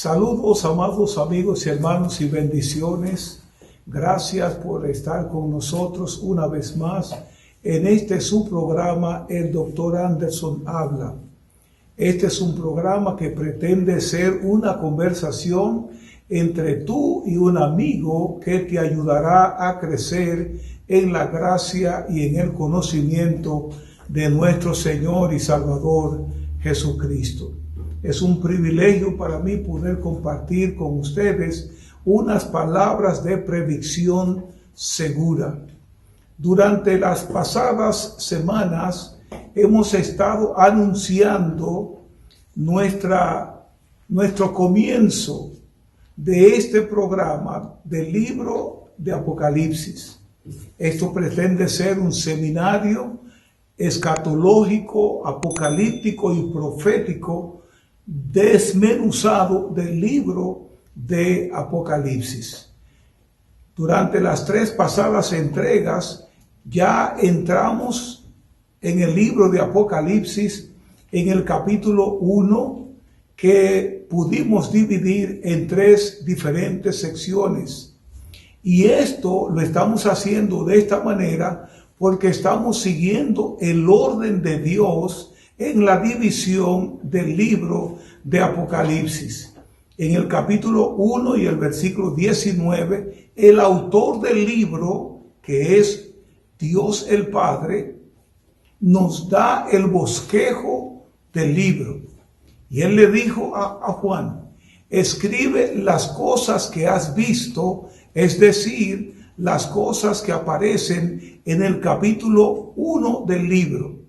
Saludos, amados amigos y hermanos, y bendiciones. Gracias por estar con nosotros una vez más en este su programa, el Dr. Anderson Habla. Este es un programa que pretende ser una conversación entre tú y un amigo que te ayudará a crecer en la gracia y en el conocimiento de nuestro Señor y Salvador Jesucristo. Es un privilegio para mí poder compartir con ustedes unas palabras de predicción segura. Durante las pasadas semanas hemos estado anunciando nuestro comienzo de este programa del libro de Apocalipsis. Esto pretende ser un seminario escatológico, apocalíptico y profético desmenuzado del libro de Apocalipsis. Durante las 3 pasadas entregas ya entramos en el libro de Apocalipsis en el capítulo 1, que pudimos dividir en 3 diferentes secciones. Y esto lo estamos haciendo de esta manera porque estamos siguiendo el orden de Dios en la división del libro de Apocalipsis. En el capítulo 1 y el versículo 19, el autor del libro, que es Dios el Padre, nos da el bosquejo del libro. Y él le dijo a Juan: escribe las cosas que has visto, es decir, las cosas que aparecen en el capítulo 1 del libro.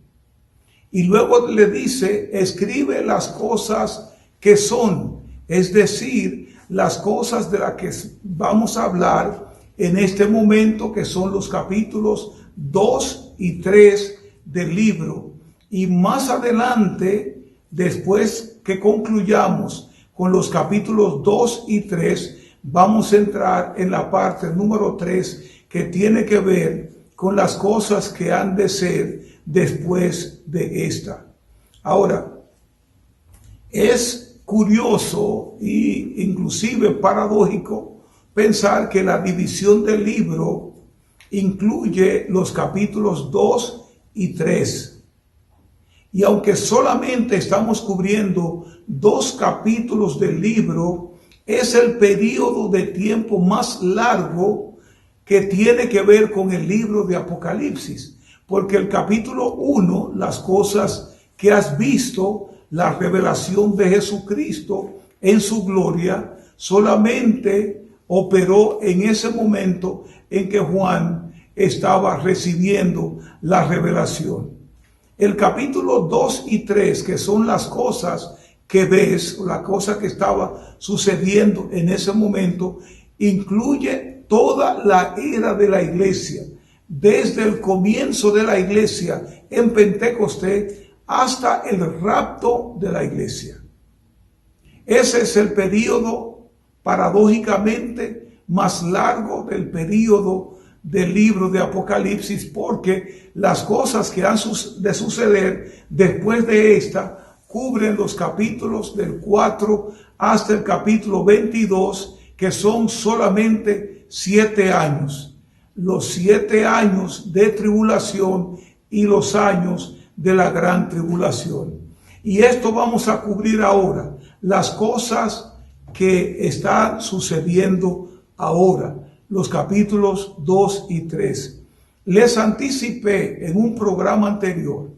Y luego le dice: escribe las cosas que son, es decir, las cosas de las que vamos a hablar en este momento, que son los capítulos 2 y 3 del libro. Y más adelante, después que concluyamos con los capítulos 2 y 3, vamos a entrar en la parte número 3, que tiene que ver con las cosas que han de ser después de esta. Ahora, es curioso e inclusive paradójico pensar que la división del libro incluye los capítulos 2 y 3. Y aunque solamente estamos cubriendo 2 capítulos del libro, es el periodo de tiempo más largo que tiene que ver con el libro de Apocalipsis. Porque el capítulo 1, las cosas que has visto, la revelación de Jesucristo en su gloria, solamente operó en ese momento en que Juan estaba recibiendo la revelación. El capítulo 2 y 3, que son las cosas que ves, la cosa que estaba sucediendo en ese momento, incluye toda la era de la iglesia, desde el comienzo de la iglesia en Pentecostés hasta el rapto de la iglesia. Ese es el periodo paradójicamente más largo del periodo del libro de Apocalipsis, porque las cosas que han de suceder después de esta cubren los capítulos del 4 hasta el capítulo 22, que son solamente 7 años. Los 7 años de tribulación y los años de la gran tribulación. Y esto vamos a cubrir ahora, las cosas que están sucediendo ahora, los capítulos 2 y 3. Les anticipé en un programa anterior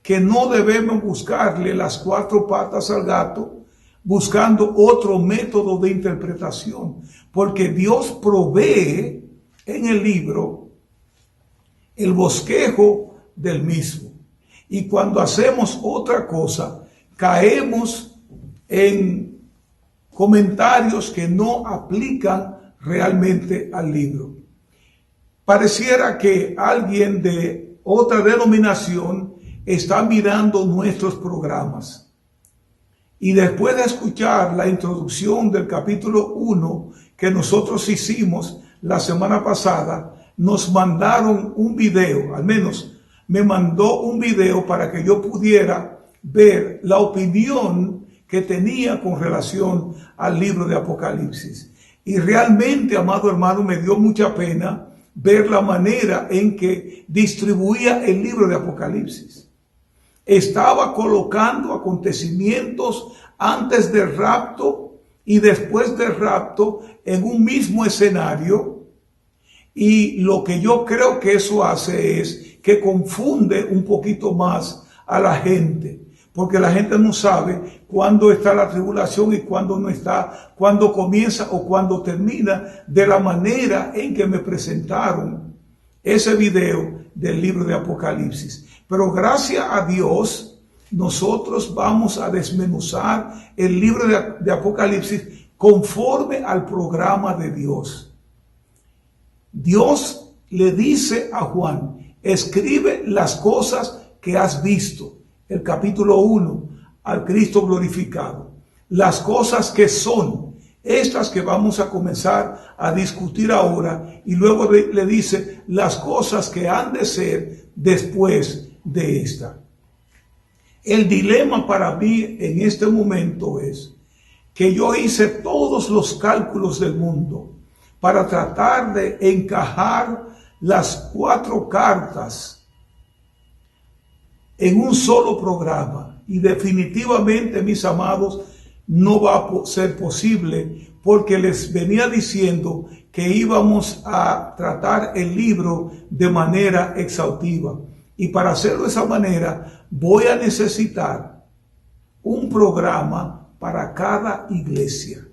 que no debemos buscarle las 4 patas al gato buscando otro método de interpretación, porque Dios provee en el libro el bosquejo del mismo. Y cuando hacemos otra cosa, caemos en comentarios que no aplican realmente al libro. Pareciera que alguien de otra denominación está mirando nuestros programas. Y después de escuchar la introducción del capítulo 1 que nosotros hicimos la semana pasada, nos mandaron un video, al menos me mandó un video para que yo pudiera ver la opinión que tenía con relación al libro de Apocalipsis. Y realmente, amado hermano, me dio mucha pena ver la manera en que distribuía el libro de Apocalipsis. Estaba colocando acontecimientos antes del rapto y después del rapto en un mismo escenario. Y lo que yo creo que eso hace es que confunde un poquito más a la gente, porque la gente no sabe cuándo está la tribulación y cuándo no está, cuándo comienza o cuándo termina, de la manera en que me presentaron ese video del libro de Apocalipsis. Pero gracias a Dios, nosotros vamos a desmenuzar el libro de Apocalipsis conforme al programa de Dios. Dios le dice a Juan: escribe las cosas que has visto, el capítulo 1, al Cristo glorificado. Las cosas que son, estas que vamos a comenzar a discutir ahora, y luego le dice las cosas que han de ser después de esta. El dilema para mí en este momento es que yo hice todos los cálculos del mundo para tratar de encajar las 4 cartas en un solo programa, y definitivamente, mis amados, no va a ser posible, porque les venía diciendo que íbamos a tratar el libro de manera exhaustiva, y para hacerlo de esa manera voy a necesitar un programa para cada iglesia.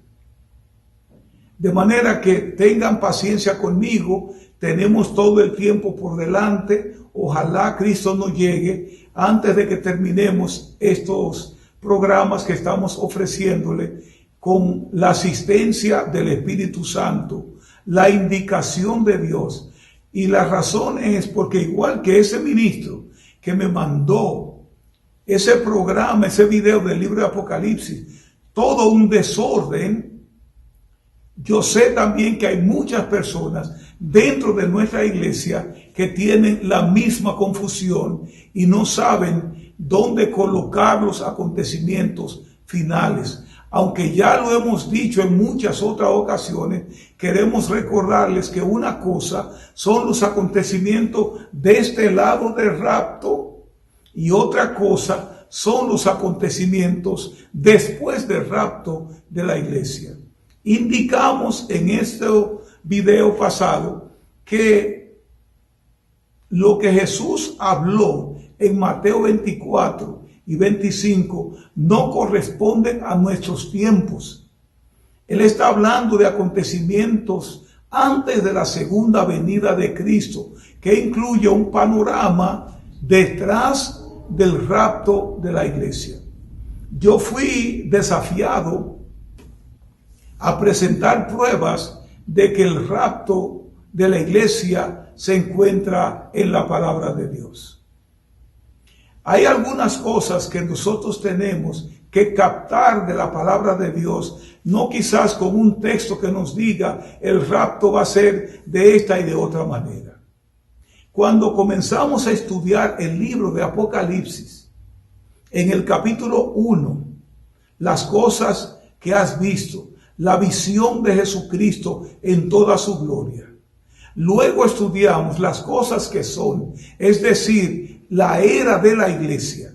De manera que tengan paciencia conmigo, tenemos todo el tiempo por delante. Ojalá Cristo nos llegue antes de que terminemos estos programas que estamos ofreciéndole, con la asistencia del Espíritu Santo, la indicación de Dios. Y la razón es porque, igual que ese ministro que me mandó ese programa, ese video del libro de Apocalipsis, todo un desorden, yo sé también que hay muchas personas dentro de nuestra iglesia que tienen la misma confusión y no saben dónde colocar los acontecimientos finales. Aunque ya lo hemos dicho en muchas otras ocasiones, queremos recordarles que una cosa son los acontecimientos de este lado del rapto y otra cosa son los acontecimientos después del rapto de la iglesia. Indicamos en este video pasado que lo que Jesús habló en Mateo 24 y 25 no corresponde a nuestros tiempos. Él está hablando de acontecimientos antes de la segunda venida de Cristo, que incluye un panorama detrás del rapto de la iglesia. Yo fui desafiado a presentar pruebas de que el rapto de la iglesia se encuentra en la palabra de Dios. Hay algunas cosas que nosotros tenemos que captar de la palabra de Dios, no quizás con un texto que nos diga el rapto va a ser de esta y de otra manera. Cuando comenzamos a estudiar el libro de Apocalipsis, en el capítulo 1, las cosas que has visto, la visión de Jesucristo en toda su gloria. Luego estudiamos las cosas que son, es decir, la era de la iglesia.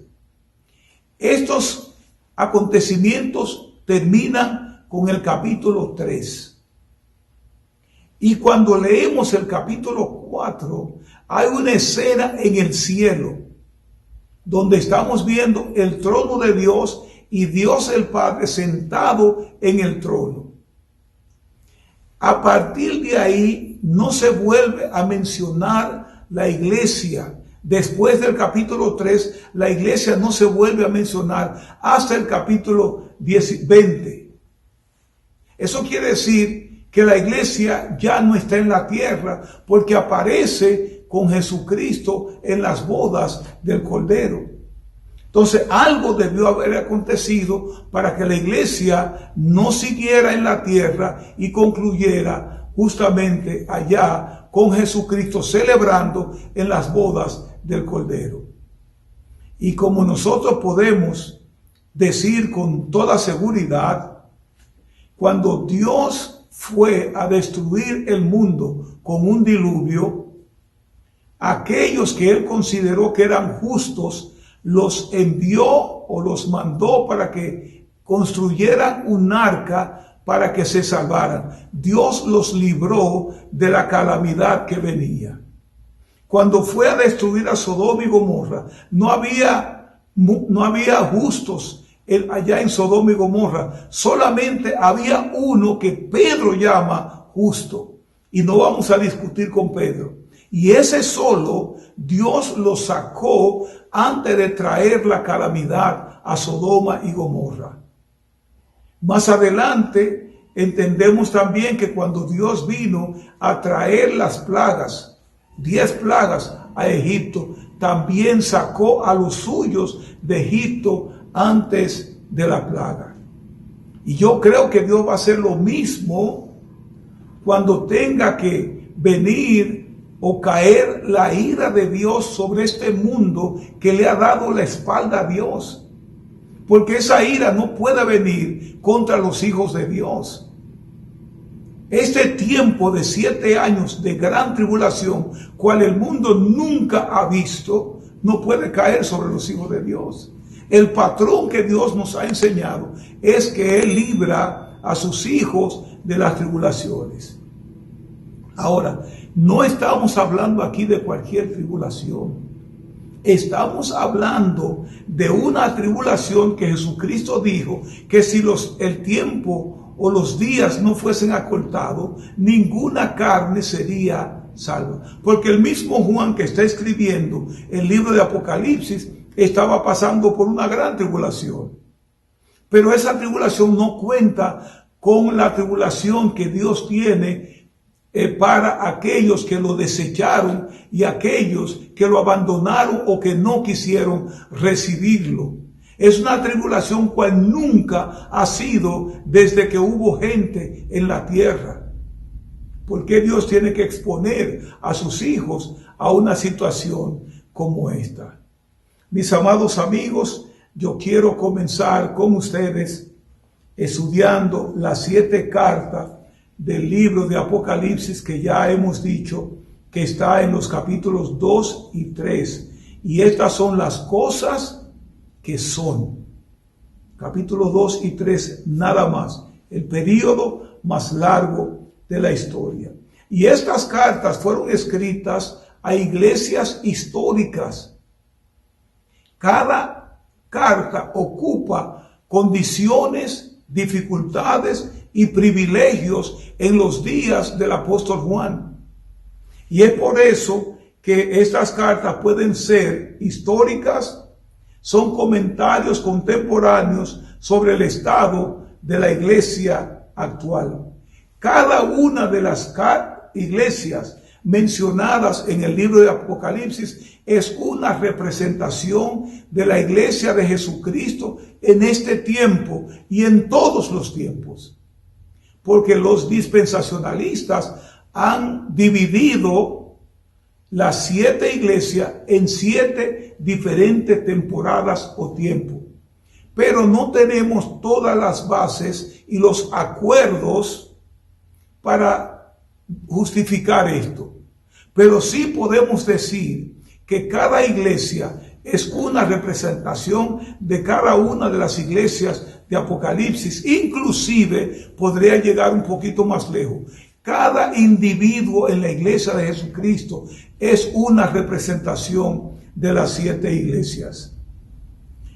Estos acontecimientos terminan con el capítulo 3. Y cuando leemos el capítulo 4, hay una escena en el cielo donde estamos viendo el trono de Dios y Dios el Padre sentado en el trono. A partir de ahí no se vuelve a mencionar la iglesia. Después del capítulo 3, la iglesia no se vuelve a mencionar hasta el capítulo 20. Eso quiere decir que la iglesia ya no está en la tierra, porque aparece con Jesucristo en las bodas del Cordero. Entonces algo debió haber acontecido para que la iglesia no siguiera en la tierra y concluyera justamente allá con Jesucristo celebrando en las bodas del Cordero. Y como nosotros podemos decir con toda seguridad, cuando Dios fue a destruir el mundo con un diluvio, aquellos que él consideró que eran justos, los envió o los mandó para que construyeran un arca para que se salvaran. Dios los libró de la calamidad que venía. Cuando fue a destruir a Sodoma y Gomorra, no había justos allá en Sodoma y Gomorra. Solamente había uno que Pedro llama justo. Y no vamos a discutir con Pedro. Y ese solo Dios lo sacó antes de traer la calamidad a Sodoma y Gomorra. Más adelante entendemos también que cuando Dios vino a traer las plagas, 10 plagas a Egipto, también sacó a los suyos de Egipto antes de la plaga. Y yo creo que Dios va a hacer lo mismo cuando tenga que venir o caer la ira de Dios sobre este mundo que le ha dado la espalda a Dios. Porque esa ira no puede venir contra los hijos de Dios. Este tiempo de 7 años de gran tribulación, cual el mundo nunca ha visto, no puede caer sobre los hijos de Dios. El patrón que Dios nos ha enseñado es que Él libra a sus hijos de las tribulaciones. Ahora, no estamos hablando aquí de cualquier tribulación. Estamos hablando de una tribulación que Jesucristo dijo que si el tiempo o los días no fuesen acortados, ninguna carne sería salva. Porque el mismo Juan que está escribiendo el libro de Apocalipsis estaba pasando por una gran tribulación. Pero esa tribulación no cuenta con la tribulación que Dios tiene para aquellos que lo desecharon y aquellos que lo abandonaron o que no quisieron recibirlo. Es una tribulación cual nunca ha sido desde que hubo gente en la tierra. ¿Por qué Dios tiene que exponer a sus hijos a una situación como esta? Mis amados amigos, yo quiero comenzar con ustedes estudiando las 7 cartas del libro de Apocalipsis, que ya hemos dicho que está en los capítulos 2 y 3. Y estas son las cosas que son. Capítulos 2 y 3 nada más. El periodo más largo de la historia. Y estas cartas fueron escritas a iglesias históricas. Cada carta ocupa condiciones, dificultades y privilegios en los días del apóstol Juan. Y es por eso que estas cartas pueden ser históricas, son comentarios contemporáneos sobre el estado de la iglesia actual. Cada una de las iglesias mencionadas en el libro de Apocalipsis es una representación de la iglesia de Jesucristo en este tiempo y en todos los tiempos. Porque los dispensacionalistas han dividido las 7 iglesias en 7 diferentes temporadas o tiempos. Pero no tenemos todas las bases y los acuerdos para justificar esto. Pero sí podemos decir que cada iglesia es una representación de cada una de las iglesias de Apocalipsis. Inclusive podría llegar un poquito más lejos. Cada individuo en la iglesia de Jesucristo es una representación de las 7 iglesias.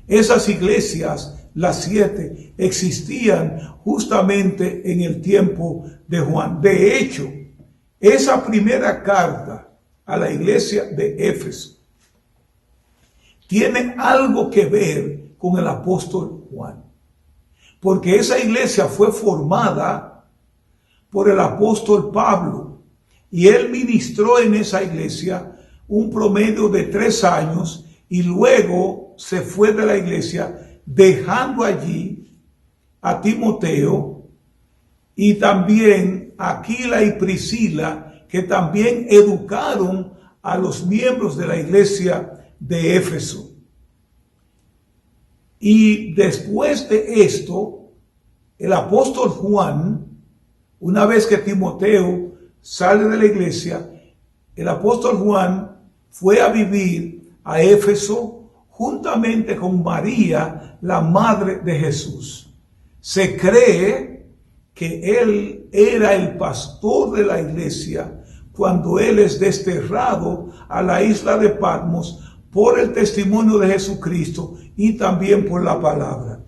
Esas iglesias, las 7, existían justamente en el tiempo de Juan. De hecho, esa primera carta a la iglesia de Éfeso tiene algo que ver con el apóstol Juan. Porque esa iglesia fue formada por el apóstol Pablo. Y él ministró en esa iglesia un promedio de 3 años y luego se fue de la iglesia dejando allí a Timoteo y también a Aquila y Priscila, que también educaron a los miembros de la iglesia de Éfeso. Y después de esto, el apóstol Juan, una vez que Timoteo sale de la iglesia, el apóstol Juan fue a vivir a Éfeso juntamente con María, la madre de Jesús. Se cree que él era el pastor de la iglesia cuando él es desterrado a la isla de Patmos por el testimonio de Jesucristo y también por la palabra.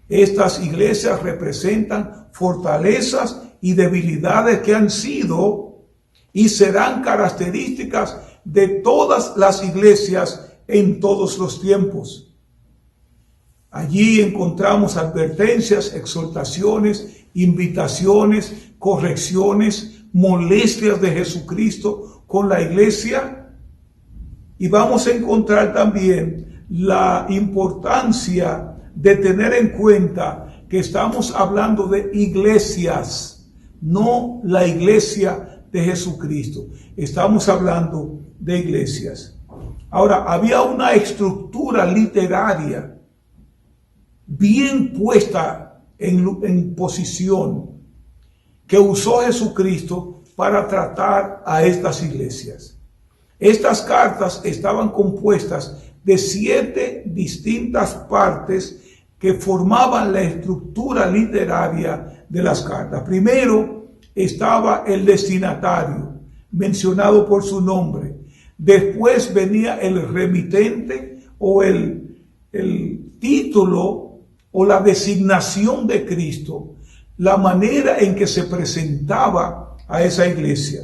Estas iglesias representan fortalezas y debilidades que han sido y serán características de todas las iglesias en todos los tiempos. Allí encontramos advertencias, exhortaciones, invitaciones, correcciones, molestias de Jesucristo con la iglesia. Y vamos a encontrar también la importancia de tener en cuenta que estamos hablando de iglesias, no la iglesia de Jesucristo. Estamos hablando de iglesias. Ahora, había una estructura literaria bien puesta en posición que usó Jesucristo para tratar a estas iglesias. Estas cartas estaban compuestas de 7 distintas partes que formaban la estructura literaria de las cartas. Primero estaba el destinatario, mencionado por su nombre. Después venía el remitente o el título o la designación de Cristo, la manera en que se presentaba a esa iglesia.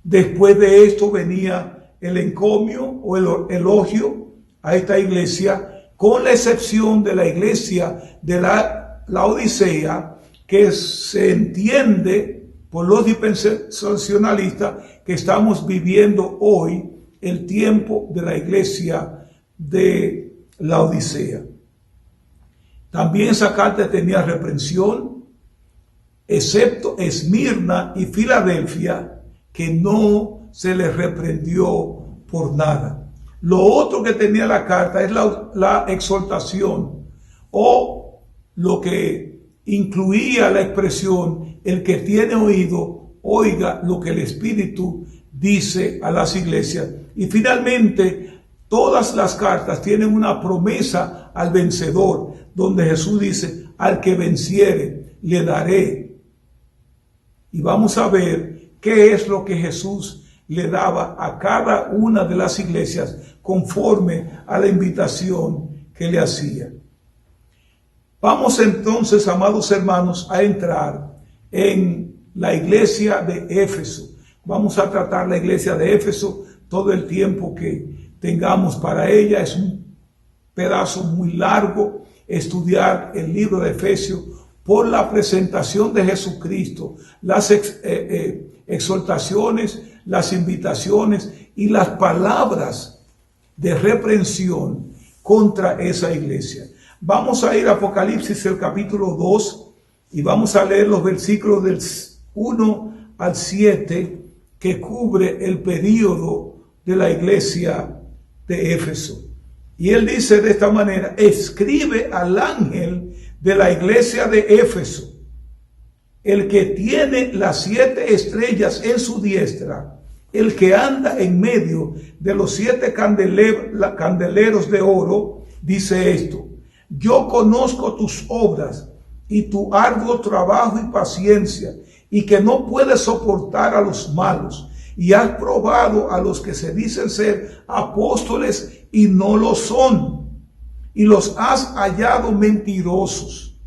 Después de esto venía el encomio o el elogio a esta iglesia, con la excepción de la iglesia de la Odisea, que se entiende por los dispensacionalistas que estamos viviendo hoy el tiempo de la iglesia de la Odisea. También esa carta tenía reprensión, excepto Esmirna y Filadelfia, que no se les reprendió por nada. Lo otro que tenía la carta es la exhortación, o lo que incluía la expresión: el que tiene oído, oiga lo que el Espíritu dice a las iglesias. Y finalmente, todas las cartas tienen una promesa al vencedor, donde Jesús dice: al que venciere, le daré. Y vamos a ver qué es lo que Jesús le daba a cada una de las iglesias conforme a la invitación que le hacía. Vamos entonces, amados hermanos, a entrar en la iglesia de Éfeso. Vamos a tratar la iglesia de Éfeso todo el tiempo que tengamos para ella. Es un pedazo muy largo estudiar el libro de Efesios por la presentación de Jesucristo, las exhortaciones, las invitaciones y las palabras de reprensión contra esa iglesia. Vamos a ir a Apocalipsis, el capítulo 2, y vamos a leer los versículos del 1 al 7 que cubre el período de la iglesia de Éfeso. Y él dice de esta manera: escribe al ángel de la iglesia de Éfeso, el que tiene las 7 estrellas en su diestra, el que anda en medio de los 7 candeleros de oro, dice esto: yo conozco tus obras y tu arduo trabajo y paciencia, y que no puedes soportar a los malos, y has probado a los que se dicen ser apóstoles y no lo son, y los has hallado mentirosos,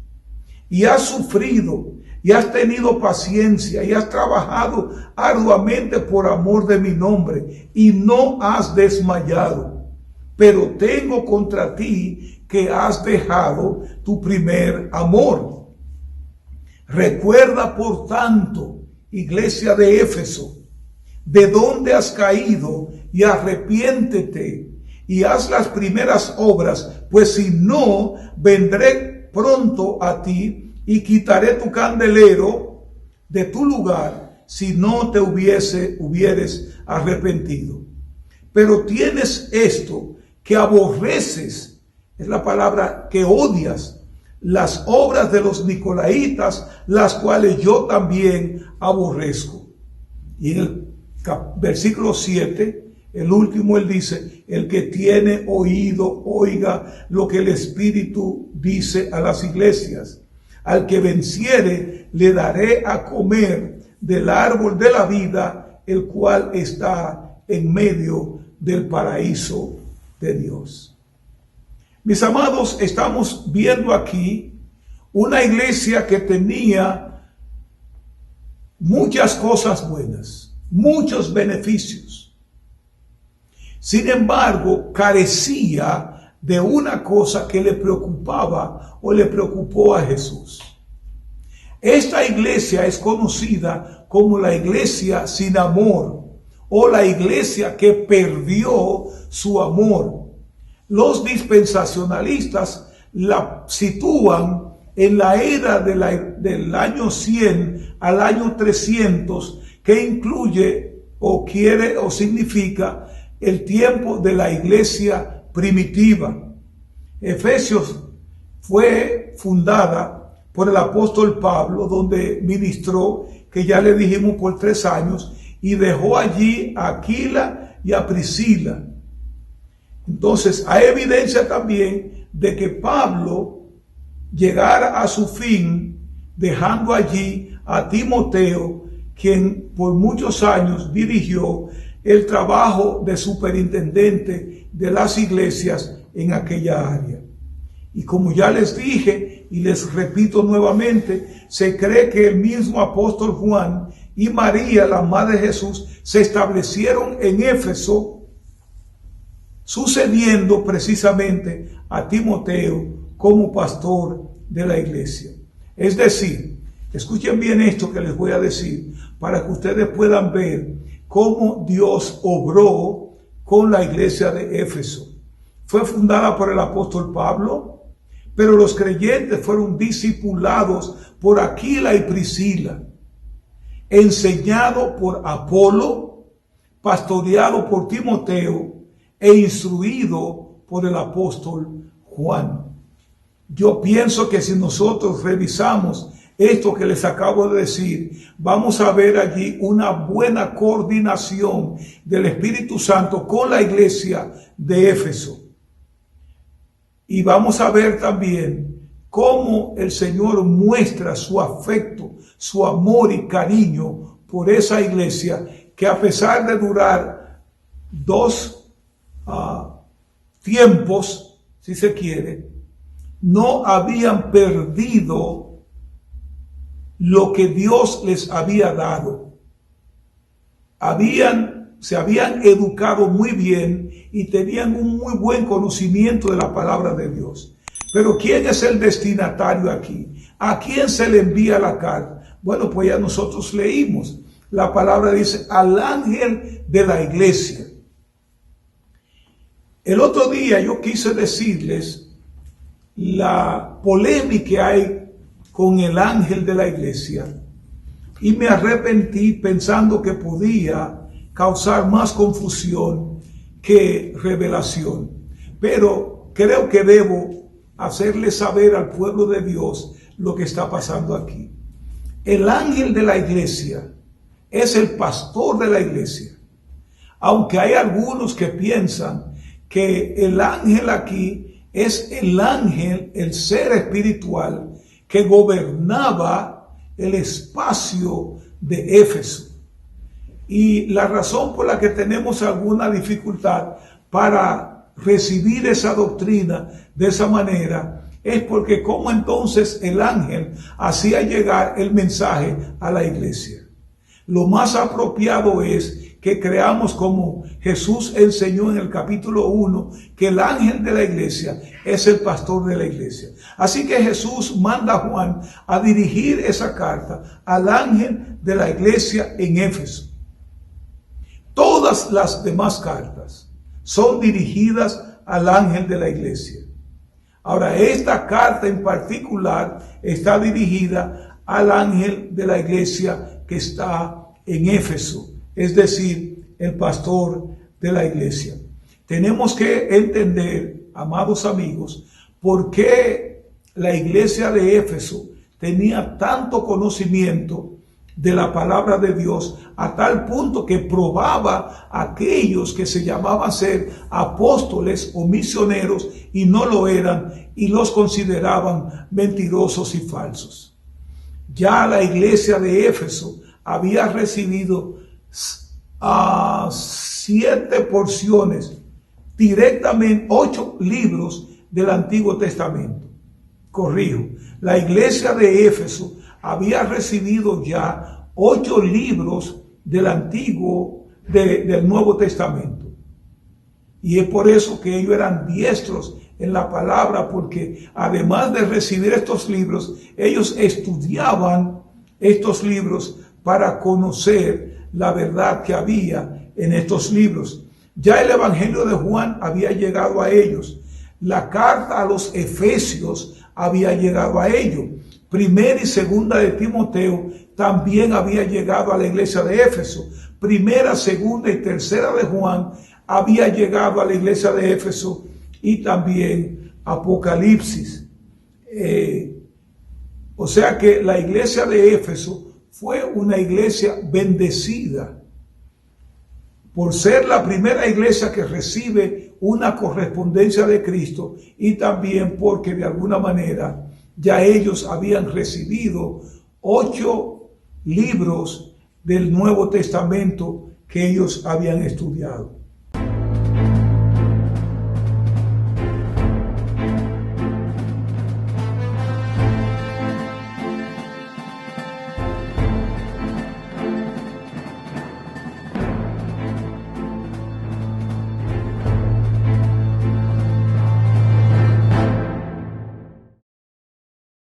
y has sufrido, y has tenido paciencia, y has trabajado arduamente por amor de mi nombre, y no has desmayado. Pero tengo contra ti que has dejado tu primer amor. Recuerda, por tanto, iglesia de Éfeso, de dónde has caído, y arrepiéntete, y haz las primeras obras, pues si no, vendré pronto a ti, y quitaré tu candelero de tu lugar, si no te hubieres arrepentido. Pero tienes esto, que aborreces es la palabra que odias, las obras de los nicolaitas, las cuales yo también aborrezco. Y en el versículo 7, el último, él dice: el que tiene oído, oiga lo que el Espíritu dice a las iglesias. Al que venciere, le daré a comer del árbol de la vida, el cual está en medio del paraíso de Dios. Mis amados, estamos viendo aquí una iglesia que tenía muchas cosas buenas, muchos beneficios. Sin embargo, carecía de una cosa que le preocupaba o le preocupó a Jesús. Esta iglesia es conocida como la iglesia sin amor, o la iglesia que perdió su amor. Los dispensacionalistas la sitúan en la era del año 100 al año 300, que incluye o quiere o significa el tiempo de la iglesia primitiva. Efesios fue fundada por el apóstol Pablo, donde ministró, que ya le dijimos, por 3 años, y dejó allí a Aquila y a Priscila. Entonces, hay evidencia también de que Pablo llegara a su fin, dejando allí a Timoteo, quien por muchos años dirigió el trabajo de superintendente de las iglesias en aquella área. Y como ya les dije y les repito nuevamente, se cree que el mismo apóstol Juan y María, la madre de Jesús, se establecieron en Éfeso, sucediendo precisamente a Timoteo como pastor de la iglesia. Es decir, escuchen bien esto que les voy a decir, para que ustedes puedan ver cómo Dios obró con la iglesia de Éfeso. Fue fundada por el apóstol Pablo, pero los creyentes fueron discipulados por Aquila y Priscila, enseñado por Apolo, pastoreado por Timoteo e instruido por el apóstol Juan. Yo pienso que si nosotros revisamos esto que les acabo de decir, vamos a ver allí una buena coordinación del Espíritu Santo con la iglesia de Éfeso. Y vamos a ver también cómo el Señor muestra su afecto, su amor y cariño por esa iglesia, que a pesar de durar 2 tiempos, si se quiere, no habían perdido lo que Dios les había dado. Se habían educado muy bien y tenían un muy buen conocimiento de la palabra de Dios. Pero ¿quién es el destinatario aquí? ¿A quién se le envía la carta? Bueno, pues ya nosotros leímos. La palabra dice: al ángel de la iglesia. El otro día yo quise decirles la polémica que hay con el ángel de la iglesia, y me arrepentí pensando que podía causar más confusión que revelación. Pero creo que debo hacerle saber al pueblo de Dios lo que está pasando aquí. El ángel de la iglesia es el pastor de la iglesia. Aunque hay algunos que piensan que el ángel aquí es el ángel, el ser espiritual que gobernaba el espacio de Éfeso. Y la razón por la que tenemos alguna dificultad para recibir esa doctrina de esa manera es porque cómo entonces el ángel hacía llegar el mensaje a la iglesia. Lo más apropiado es que creamos, como Jesús enseñó en el capítulo 1, que el ángel de la iglesia es el pastor de la iglesia. Así que Jesús manda a Juan a dirigir esa carta al ángel de la iglesia en Éfeso. Todas las demás cartas son dirigidas al ángel de la iglesia. Ahora, esta carta en particular está dirigida al ángel de la iglesia que está en Éfeso, es decir, el pastor de la iglesia. Tenemos que entender amados amigos, por qué la iglesia de Éfeso tenía tanto conocimiento de la palabra de Dios, a tal punto que probaba a aquellos que se llamaban ser apóstoles o misioneros y no lo eran, y los consideraban mentirosos y falsos. Ya la iglesia de Éfeso había recibido 7 porciones, directamente 8 libros del Antiguo Testamento. Corrijo, la iglesia de Éfeso había recibido ya 8 libros del del Nuevo Testamento. Y es por eso que ellos eran diestros en la palabra, porque además de recibir estos libros, ellos estudiaban estos libros para conocer la verdad que había en estos libros. Ya el Evangelio de Juan había llegado a ellos. La carta a los Efesios había llegado a ellos. Primera y segunda de Timoteo también había llegado a la iglesia de Éfeso. Primera, segunda y tercera de Juan había llegado a la iglesia de Éfeso, y también Apocalipsis. O sea que la iglesia de Éfeso fue una iglesia bendecida por ser la primera iglesia que recibe una correspondencia de Cristo, y también porque de alguna manera ya ellos habían recibido 8 libros del Nuevo Testamento que ellos habían estudiado.